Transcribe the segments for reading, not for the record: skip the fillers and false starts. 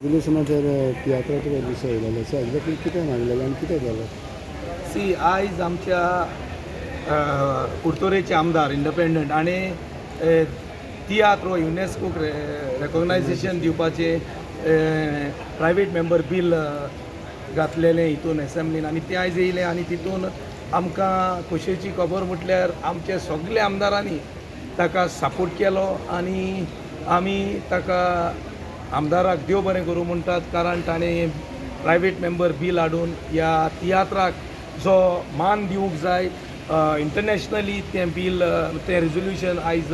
रेजोल्युशनाचेर तियात्राचो विशय येयलेलो so exactly कितें मागलेलें आनी कितें जालें? सी आयज आमच्या कुडतोरेचे आमदार इंडिपेंडंट आणि तियात्र व युनेस्कोक रेकॉग्नायझेशन दिवपाचे प्रायवेट मेंबर बील घातलेलें हितून एसेंब्लीन आनी ते आयज येयलें आनी तितून आमकां खोशयेची खबर म्हटल्यार आमचे सगळे आमदारांनी ताका सपोर्ट केलो आनी आमी ताका आमदाराक देव बरें करूं म्हणटात कारण ताणें प्रायवेट मेंबर बील हाडून ह्या तियात्राक जो मान दिवंक जाय इंटरनॅशनली तें बील तें रेजोल्युशन आयज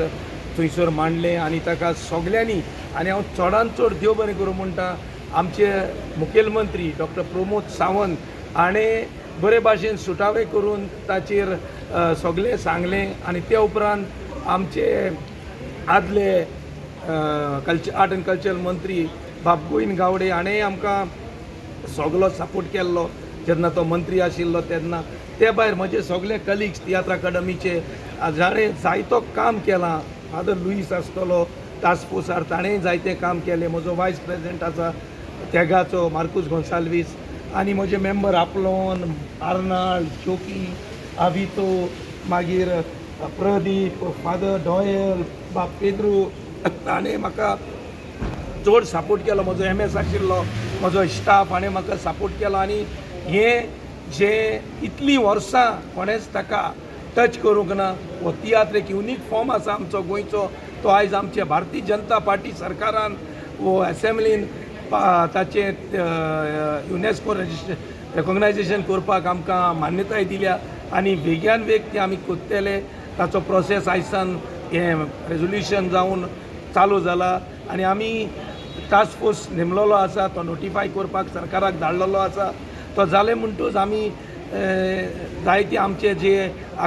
थंयसर मांडलें आनी ताका सगल्यांनी आनी हांव चडांत चड देव बरें करूं म्हणटा आमचे मुखेलमंत्री डॉक्टर प्रमोद सावंत हाणें बरे भाशेन सुटावे करून ताचेर सगळें सांगलें आनी ते उपरांत आमचे आदले आर्ट एंड कल्चरल मंत्री बाबगोविंद गावडे हाणें आमकां सगळो सपोर्ट केल्लो जेन्ना तो मंत्री आशिल्लो तेन्ना ते भायर म्हजे सगळे कलिग्स तियात्र अकादमीचे जाणें जायतो काम केलां फादर लुईस आसतलो टास्क फोर्सार ताणेंय जायतें काम केलें म्हजो वायस प्रेसिडेंट आसा तेगाचो मार्कूस गोन्साल्वीस आनी म्हजे मेंबर आपलोन आर्नाल्ड चोकी आवितो मागीर प्रदीप फादर डॉयल बाब पेद्रू हाणें म्हाका चड सपोर्ट केलो म्हजो MS आशिल्लो म्हजो स्टाफ हाणें म्हाका सपोर्ट केलो आनी हें जें इतलीं वर्सां कोणेंच ताका टच करूंक ना हो तियात्र एक युनीक फॉर्म आसा आमचो गोंयचो तो आयज आमचे भारतीय जनता पार्टी सरकारान वो एसेंब्लीन ताचें युनेस्को रेकॉग्नायझेशन करपाक आमकां मान्यताय दिल्या आनी बेग्यान बेग तें आमी कोत्तेले ताचो प्रोसेस आयसान हें रेजोल्युशन जावन चालू जाला आनी आमी टास्क फोर्स नेमलेलो आसा तो नोटिफाय करपाक सरकाराक धाडलेलो आसा तो जालें म्हणटूच आमी जायते आमचे जे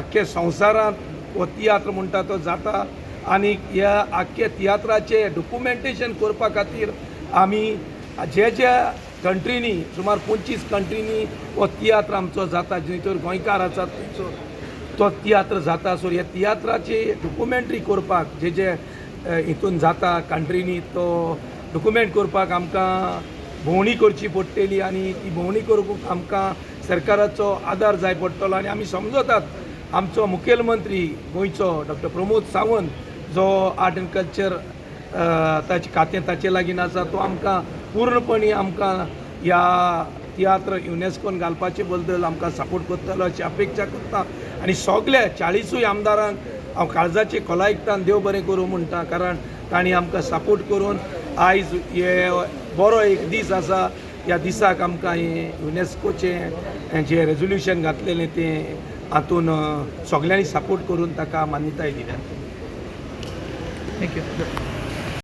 आख्खे संवसारांत हो तियात्र म्हणटा तो जाता आनी ह्या आख्खे तियात्राचे डॉक्युमेंटेशन करपा खातीर आमी जे कंट्रीनी सुमार 25 कंट्रीनी हो तियात्र आमचो जाता जंय तर गोंयकार आसात थंयसर तो तियात्र जाता सो ह्या तियात्राची डॉक्युमेंटरी करपाक जे हितून जाता कंट्रीनी तो डॉक्युमेंट करपाक आमकां भोंवडी करची पडटली आनी ती भोंवडी करूंक आमकां सरकाराचो आदार जाय पडटलो आनी आमी समजतात आमचो मुखेलमंत्री गोंयचो डॉक्टर प्रमोद सावंत जो आर्ट एंड कल्चर ताचें खातें ताचे लागीं आसा तो आमकां पूर्णपणी आमकां ह्या तियात्र युनेस्कोन घालपाचे बद्दल आमकां सपोर्ट करतलो अशी अपेक्षा करता आनी सगळे 40 आमदारांक हांव काळजाचे खोलायकतान देव बरें करूं म्हणटा कारण तांणी आमकां सपोर्ट करून आयज हे बरो एक दीस आसा ह्या दिसाक आमकां हें युनेस्कोचें जें रेजोल्युशन घातलेलें तें हातून सगळ्यांनी सपोर्ट करून ताका मान्यताय दिल्या. थँक्यू.